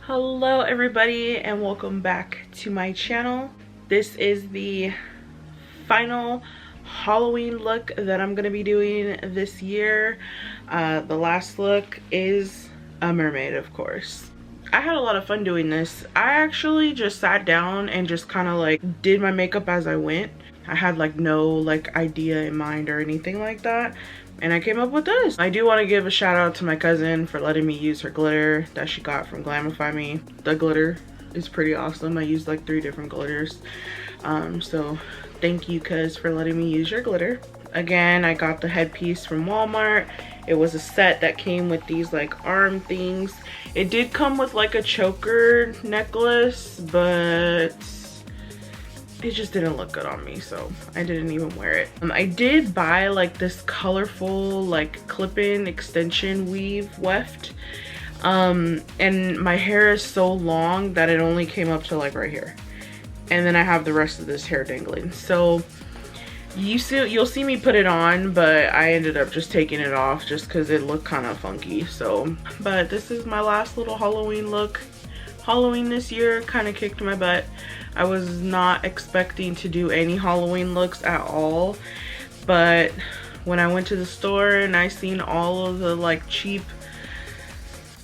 Hello everybody and welcome back to my channel. This is the final Halloween look that I'm gonna be doing this year. The last look is a mermaid, of course. I had a lot of fun doing this. I actually just sat down and just kind of like did my makeup as I went. I had like no like idea in mind or anything like that, and I came up with this. I do want to give a shout out to my cousin for letting me use her glitter that she got from Glamify Me. The glitter is pretty awesome. I used like 3 different glitters, so thank you, cuz, for letting me use your glitter. Again, I got the headpiece from Walmart. It was a set that came with these like arm things. It did come with like a choker necklace, but it just didn't look good on me, so I didn't even wear it. I did buy like this colorful like clip-in extension weave weft, and my hair is so long that it only came up to like right here, and then I have the rest of this hair dangling. So you'll see me put it on, but I ended up just taking it off just because it looked kind of funky. So, but this is my last little Halloween look. Halloween this year kind of kicked my butt. I was not expecting to do any Halloween looks at all, but when I went to the store and I seen all of the like cheap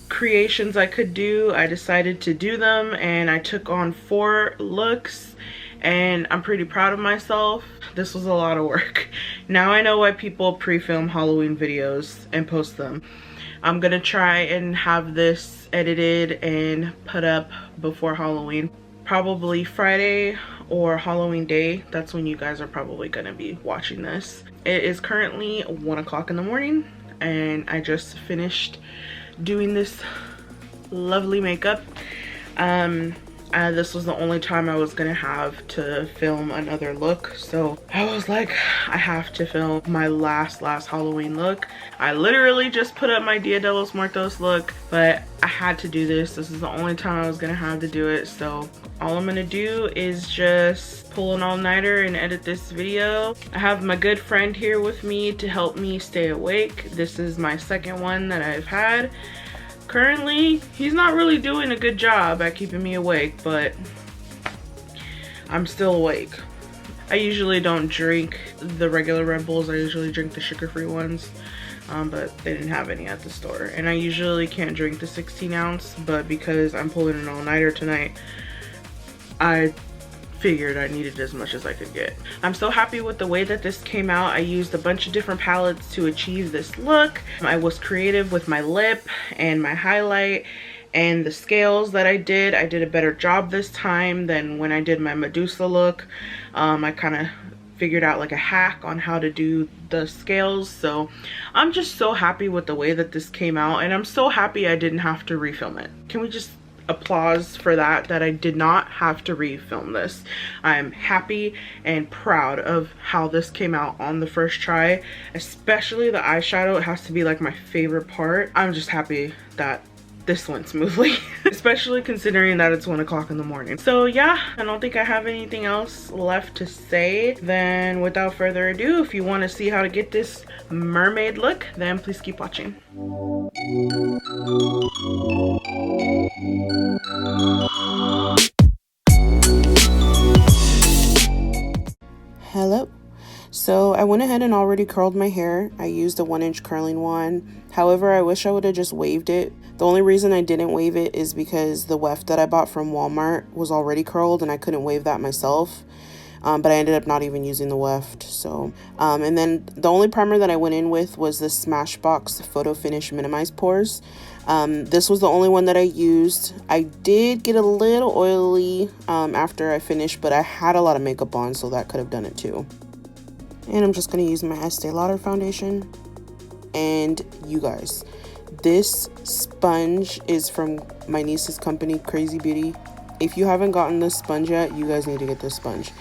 creations I could do, I decided to do them, and I took on 4 looks, and I'm pretty proud of myself. This was a lot of work. Now I know why people pre-film Halloween videos and post them. I'm gonna try and have this edited and put up before Halloween. Probably Friday or Halloween day. That's when you guys are probably gonna be watching this. It is currently 1 o'clock in the morning, and I just finished doing this lovely makeup. This was the only time I was gonna have to film another look, so I was like, I have to film my last Halloween look. I literally just put up my Dia de los Muertos look, but I had to do this. This is the only time I was gonna have to do it, so all I'm gonna do is just pull an all-nighter and edit this video. I have my good friend here with me to help me stay awake. This is my second one that I've had. Currently, he's not really doing a good job at keeping me awake, but I'm still awake. I usually don't drink the regular Red Bulls. I usually drink the sugar-free ones, but they didn't have any at the store. And I usually can't drink the 16 ounce, but because I'm pulling an all-nighter tonight, I figured I needed as much as I could get. I'm so happy with the way that this came out. I used a bunch of different palettes to achieve this look. I was creative with my lip and my highlight and the scales that I did. I did a better job this time than when I did my Medusa look. I kind of figured out like a hack on how to do the scales, so I'm just so happy with the way that this came out, and I'm so happy I didn't have to refilm it. Can we just applause for that I did not have to refilm this? I'm happy and proud of how this came out on the first try, especially the eyeshadow. It has to be like my favorite part. I'm just happy that this went smoothly, especially considering that it's 1 o'clock in the morning. So yeah, I don't think I have anything else left to say. Then without further ado, if you want to see how to get this mermaid look, then please keep watching. Hello. So I went ahead and already curled my hair. I used a 1-inch curling wand. However, I wish I would have just waved it. The only reason I didn't wave it is because the weft that I bought from Walmart was already curled and I couldn't wave that myself. But I ended up not even using the weft. So, and then the only primer that I went in with was the Smashbox Photo Finish Minimize Pores. This was the only one that I used. I did get a little oily after I finished, but I had a lot of makeup on, so that could have done it too. And I'm just going to use my Estee Lauder foundation. And you guys, this sponge is from my niece's company, Crazy Beauty. If you haven't gotten this sponge yet, you guys need to get this sponge.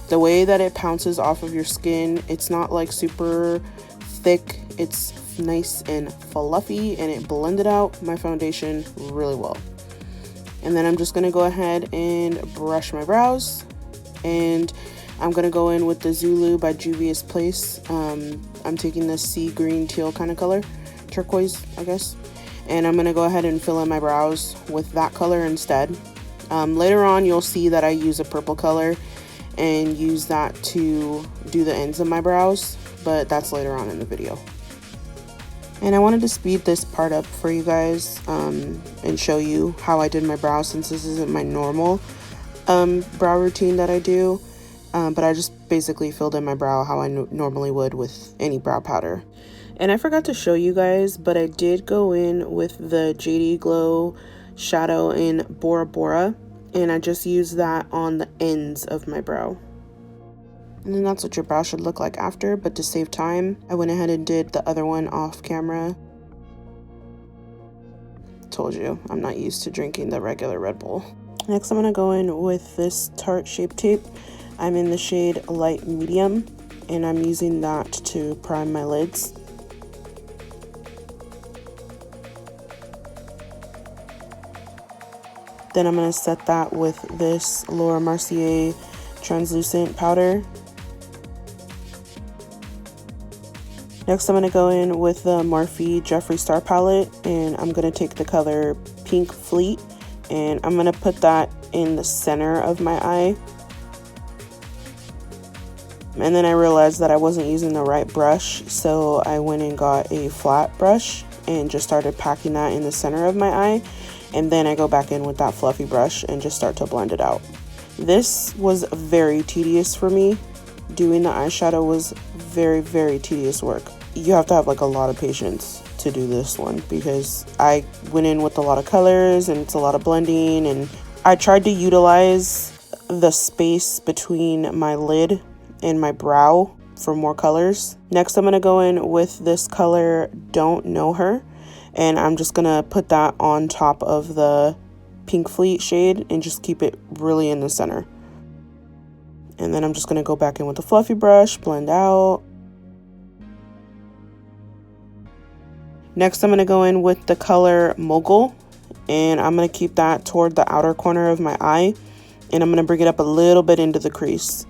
The way that it pounces off of your skin, it's not like super thick. It's nice and fluffy, and it blended out my foundation really well. And then I'm just going to go ahead and brush my brows, and I'm going to go in with the Zulu by Juvia's Place. I'm taking this sea green teal kind of color, turquoise, I guess. and I'm gonna go ahead and fill in my brows with that color instead. Later on you'll see that I use a purple color and use that to do the ends of my brows, but that's later on in the video. And I wanted to speed this part up for you guys and show you how I did my brows, since this isn't my normal brow routine that I do, but I just basically filled in my brow how I normally would with any brow powder. And I forgot to show you guys, but I did go in with the JD Glow shadow in Bora Bora, and I just used that on the ends of my brow. And then that's what your brow should look like after, but to save time, I went ahead and did the other one off camera. Told you, I'm not used to drinking the regular Red Bull. Next, I'm gonna go in with this Tarte Shape Tape. I'm in the shade Light Medium, and I'm using that to prime my lids. Then I'm going to set that with this Laura Mercier translucent powder. Next, I'm going to go in with the Morphe Jeffree Star palette, and I'm going to take the color Pink Fleet, and I'm going to put that in the center of my eye. And then I realized that I wasn't using the right brush, so I went and got a flat brush and just started packing that in the center of my eye. And then I go back in with that fluffy brush and just start to blend it out. This was very tedious for me. Doing the eyeshadow was very, very tedious work. You have to have like a lot of patience to do this one, because I went in with a lot of colors and it's a lot of blending, and I tried to utilize the space between my lid and my brow for more colors. Next, I'm going to go in with this color Don't Know Her, and I'm just gonna put that on top of the Pink Fleet shade and just keep it really in the center. And then I'm just gonna go back in with the fluffy brush, blend out. Next, I'm gonna go in with the color Mogul, and I'm gonna keep that toward the outer corner of my eye, and I'm gonna bring it up a little bit into the crease.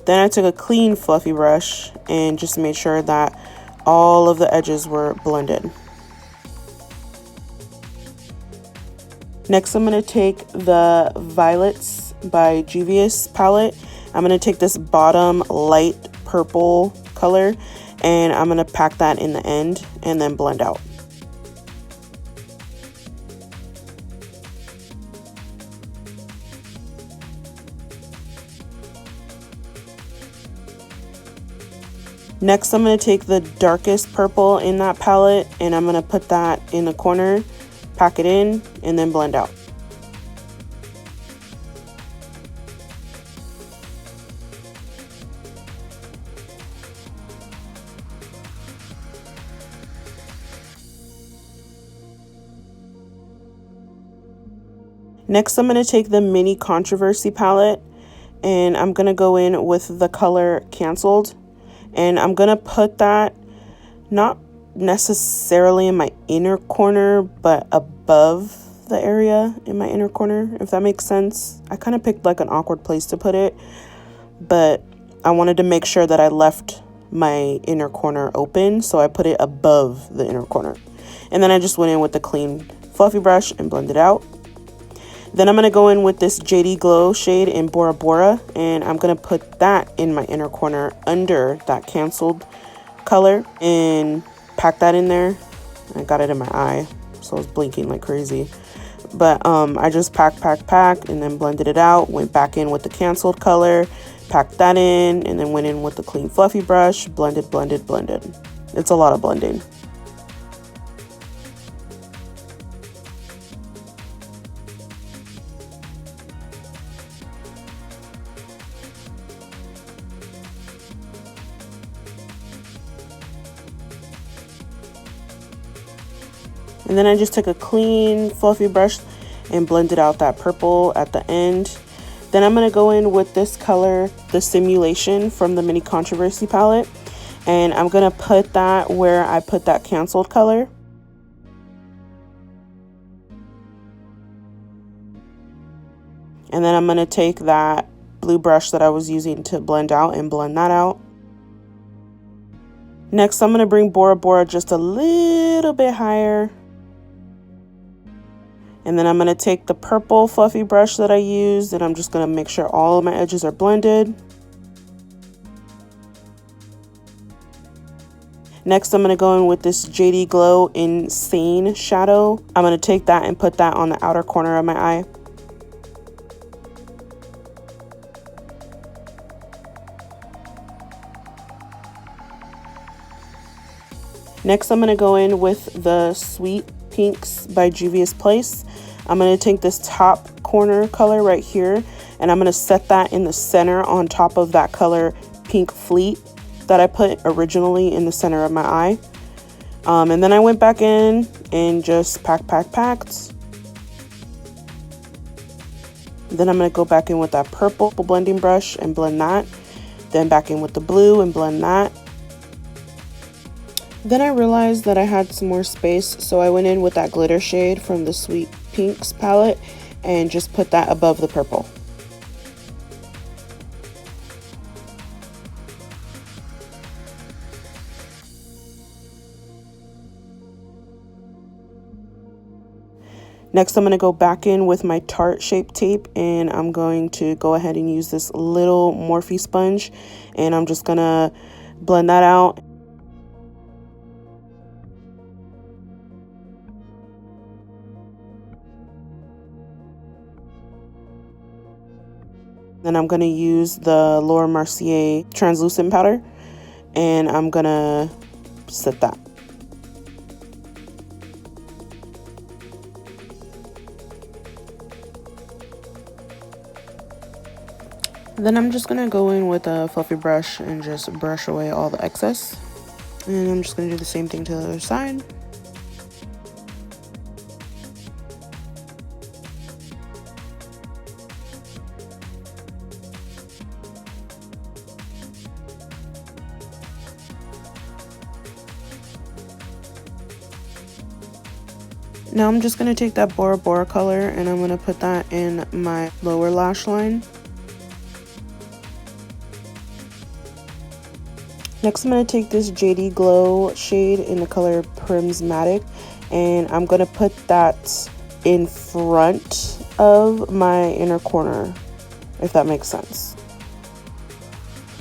Then I took a clean fluffy brush and just made sure that all of the edges were blended. Next, I'm going to take the Violets by Juvia's palette. I'm going to take this bottom light purple color, and I'm going to pack that in the end and then blend out. Next, I'm going to take the darkest purple in that palette, and I'm going to put that in the corner, pack it in, and then blend out. Next, I'm going to take the Mini Controversy palette, and I'm going to go in with the color Canceled. And I'm going to put that not necessarily in my inner corner, but above the area in my inner corner, if that makes sense. I kind of picked like an awkward place to put it, but I wanted to make sure that I left my inner corner open, so I put it above the inner corner. And then I just went in with the clean fluffy brush and blended out. Then I'm going to go in with this JD Glow shade in Bora Bora, and I'm going to put that in my inner corner under that Canceled color and pack that in there. I got it in my eye, so I was blinking like crazy. But I just packed and then blended it out, went back in with the Canceled color, packed that in, and then went in with the clean fluffy brush, blended. It's a lot of blending. And then I just took a clean fluffy brush and blended out that purple at the end. Then I'm going to go in with this color, the Simulation from the Mini Controversy palette. And I'm going to put that where I put that Canceled color. And then I'm going to take that blue brush that I was using to blend out and blend that out. Next, I'm going to bring Bora Bora just a little bit higher. And then I'm going to take the purple fluffy brush that I used, and I'm just going to make sure all of my edges are blended. Next, I'm going to go in with this JD Glow Insane shadow. I'm going to take that and put that on the outer corner of my eye. Next, I'm going to go in with the Sweet Pinks by Juvia's Place. I'm going to take this top corner color right here, and I'm going to set that in the center on top of that color Pink Fleet that I put originally in the center of my eye. And then I went back in and just packed. Then I'm going to go back in with that purple blending brush and blend that. Then back in with the blue and blend that. Then I realized that I had some more space, so I went in with that glitter shade from the Sweet Pinks palette and just put that above the purple. Next, I'm going to go back in with my Tarte Shape Tape, and I'm going to go ahead and use this little Morphe sponge, and I'm just going to blend that out. Then I'm going to use the Laura Mercier translucent powder, and I'm going to set that. Then I'm just going to go in with a fluffy brush and just brush away all the excess. And I'm just going to do the same thing to the other side. Now I'm just going to take that Bora Bora color and I'm going to put that in my lower lash line. Next, I'm going to take this JD Glow shade in the color Prismatic, and I'm going to put that in front of my inner corner, if that makes sense.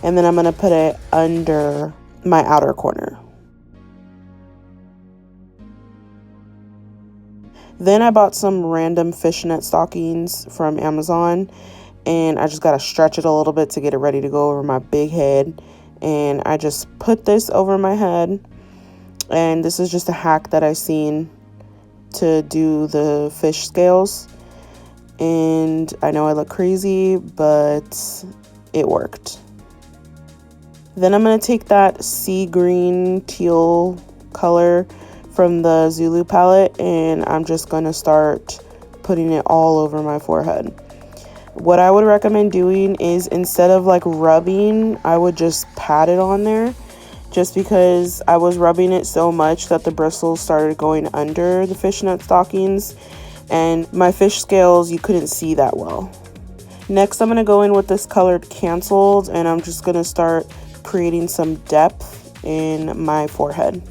And then I'm going to put it under my outer corner. Then I bought some random fishnet stockings from Amazon, and I just got to stretch it a little bit to get it ready to go over my big head. And I just put this over my head, and this is just a hack that I seen to do the fish scales, and I know I look crazy, but it worked. Then I'm going to take that sea green teal color from the Zulu palette, and I'm just going to start putting it all over my forehead. What I would recommend doing is, instead of like rubbing, I would just pat it on there, just because I was rubbing it so much that the bristles started going under the fishnet stockings, and my fish scales, you couldn't see that well. Next, I'm going to go in with this colored Canceled, and I'm just going to start creating some depth in my forehead.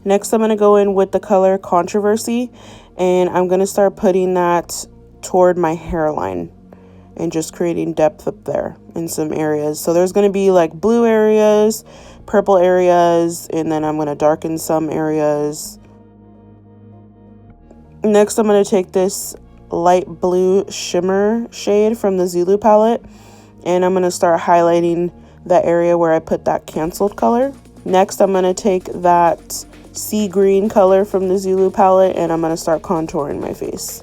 Next, I'm going to go in with the color Controversy, and I'm going to start putting that toward my hairline and just creating depth up there in some areas. So there's going to be like blue areas, purple areas, and then I'm going to darken some areas. Next, I'm going to take this light blue shimmer shade from the Zulu palette, and I'm going to start highlighting that area where I put that Canceled color. Next, I'm going to take that sea green color from the Zulu palette, and I'm going to start contouring my face.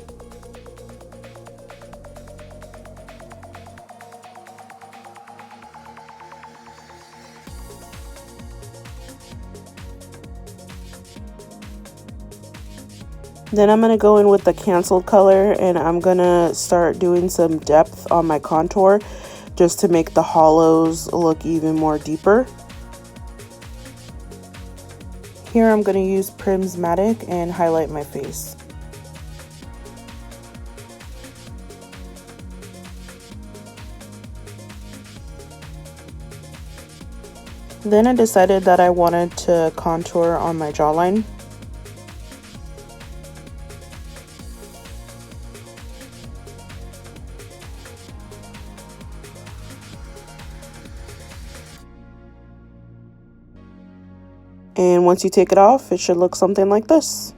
Then I'm going to go in with the canceled color and I'm going to start doing some depth on my contour just to make the hollows look even more deeper. Here I'm going to use Prismatic and highlight my face. Then I decided that I wanted to contour on my jawline. And once you take it off, it should look something like this.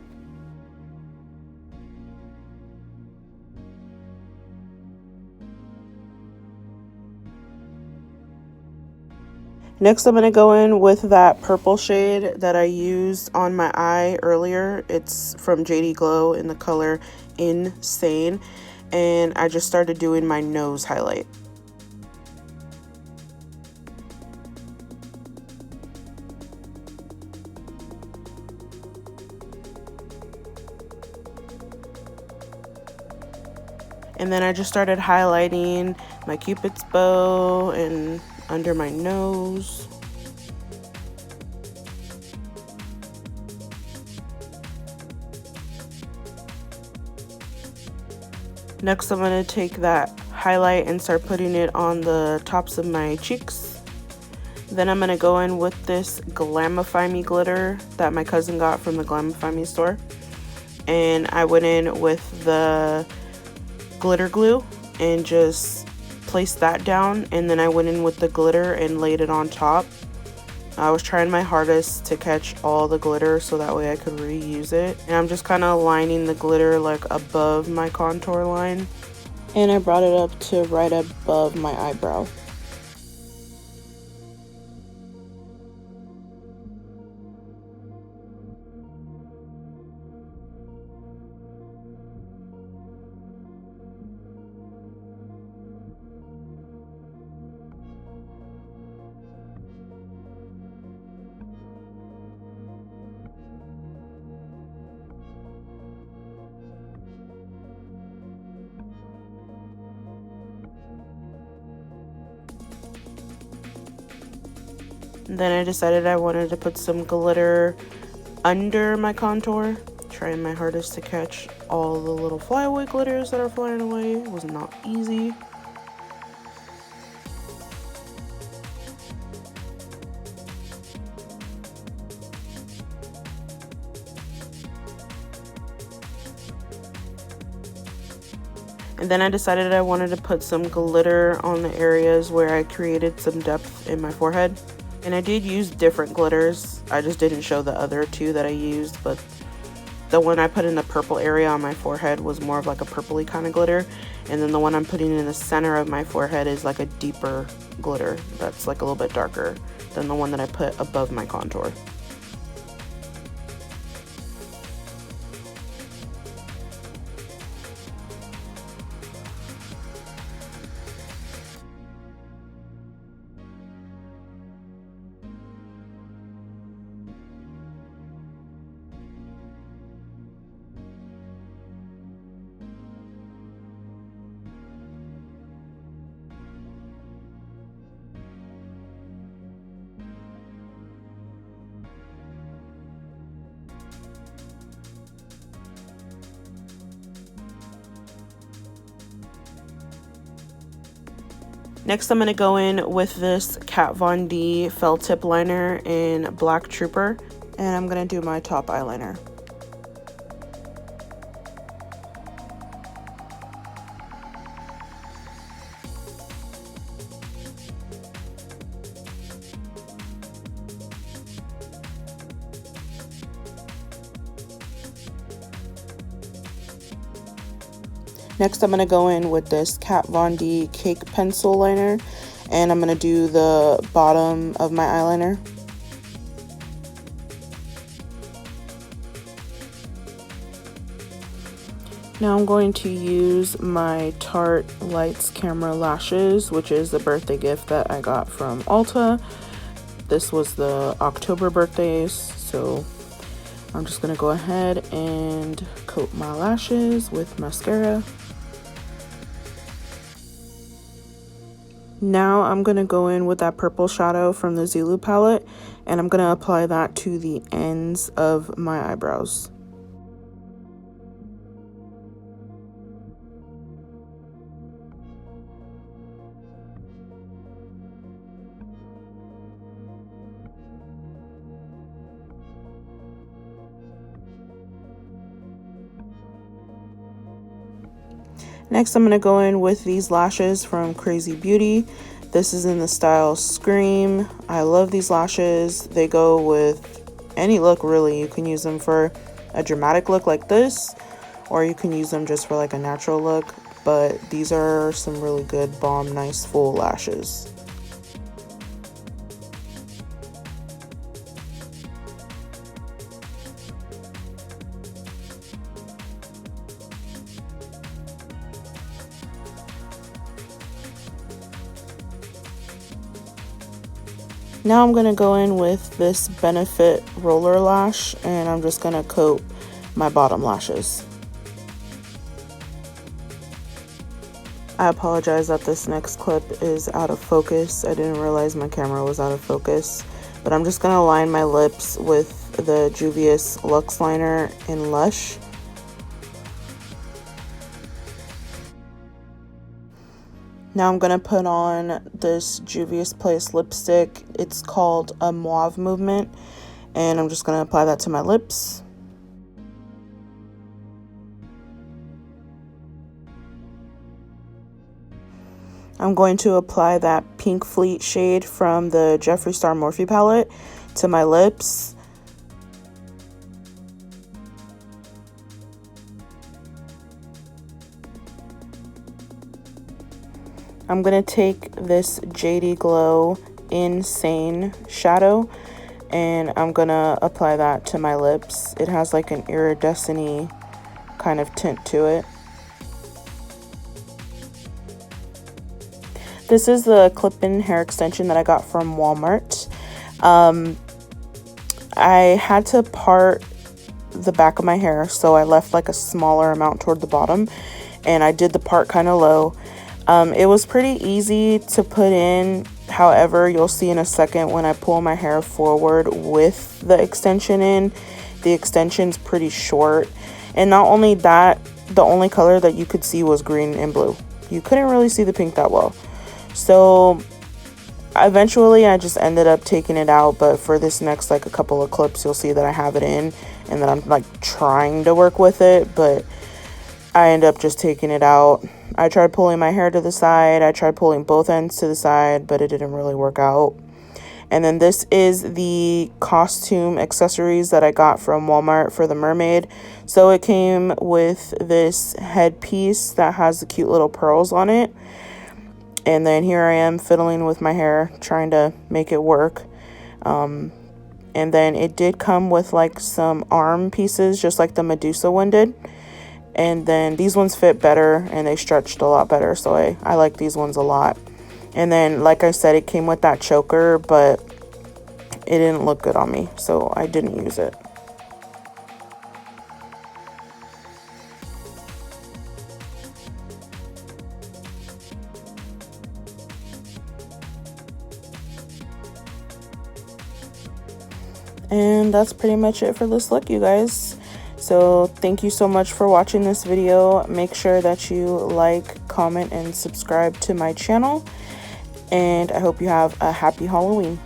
Next, I'm going to go in with that purple shade that I used on my eye earlier. It's from JD Glow in the color Insane. And I just started doing my nose highlight. And then I just started highlighting my Cupid's bow and under my nose. Next, I'm going to take that highlight and start putting it on the tops of my cheeks. Then I'm going to go in with this Glamify Me glitter that my cousin got from the Glamify Me store. And I went in with the glitter glue and just placed that down, and then I went in with the glitter and laid it on top. I was trying my hardest to catch all the glitter so that way I could reuse it, and I'm just kind of lining the glitter like above my contour line, and I brought it up to right above my eyebrow. Then I decided I wanted to put some glitter under my contour, trying my hardest to catch all the little flyaway glitters that are flying away. It was not easy. And then I decided I wanted to put some glitter on the areas where I created some depth in my forehead. And I did use different glitters. I just didn't show the other two that I used, but the one I put in the purple area on my forehead was more of like a purpley kind of glitter. And then the one I'm putting in the center of my forehead is like a deeper glitter that's like a little bit darker than the one that I put above my contour. Next, I'm going to go in with this Kat Von D felt tip liner in Black Trooper, and I'm going to do my top eyeliner. Next, I'm going to go in with this Kat Von D Cake Pencil Liner, and I'm going to do the bottom of my eyeliner. Now I'm going to use my Tarte Lights Camera Lashes, which is the birthday gift that I got from Ulta. This was the October birthdays, so I'm just gonna go ahead and coat my lashes with mascara. Now I'm gonna go in with that purple shadow from the Zulu palette, and I'm gonna apply that to the ends of my eyebrows. Next, I'm going to go in with these lashes from Crazy Beauty. This is in the style Scream. I love these lashes. They go with any look, really. You can use them for a dramatic look like this, or you can use them just for like a natural look. But these are some really good, bomb, nice, full lashes. Now I'm going to go in with this Benefit roller lash, and I'm just going to coat my bottom lashes. I apologize that this next clip is out of focus. I didn't realize my camera was out of focus, but I'm just going to line my lips with the Juvia's Luxe Liner in Lush. Now I'm going to put on this Juvia's Place lipstick. It's called a Mauve Movement, and I'm just going to apply that to my lips. I'm going to apply that Pink Fleet shade from the Jeffree Star Morphe palette to my lips. I'm going to take this JD Glow Insane shadow, and I'm going to apply that to my lips. It has like an iridescent-y kind of tint to it. This is the clip-in hair extension that I got from Walmart. I had to part the back of my hair, so I left like a smaller amount toward the bottom, and I did the part kind of low. It was pretty easy to put in. However, you'll see in a second when I pull my hair forward with the extension in, the extension's pretty short. And not only that, the only color that you could see was green and blue. You couldn't really see the pink that well. So eventually I just ended up taking it out, but for this next like a couple of clips, you'll see that I have it in and that I'm like trying to work with it, but I end up just taking it out. I tried pulling my hair to the side. I tried pulling both ends to the side, but it didn't really work out. And then this is the costume accessories that I got from Walmart for the Mermaid. So it came with this headpiece that has the cute little pearls on it. And then here I am fiddling with my hair, trying to make it work. And then it did come with like some arm pieces, just like the Medusa one did. And then these ones fit better and they stretched a lot better, so I like these ones a lot. And then, like I said, it came with that choker, but it didn't look good on me, so I didn't use it. And that's pretty much it for this look, you guys. So thank you so much for watching this video. Make sure that you like, comment, and subscribe to my channel. And I hope you have a happy Halloween.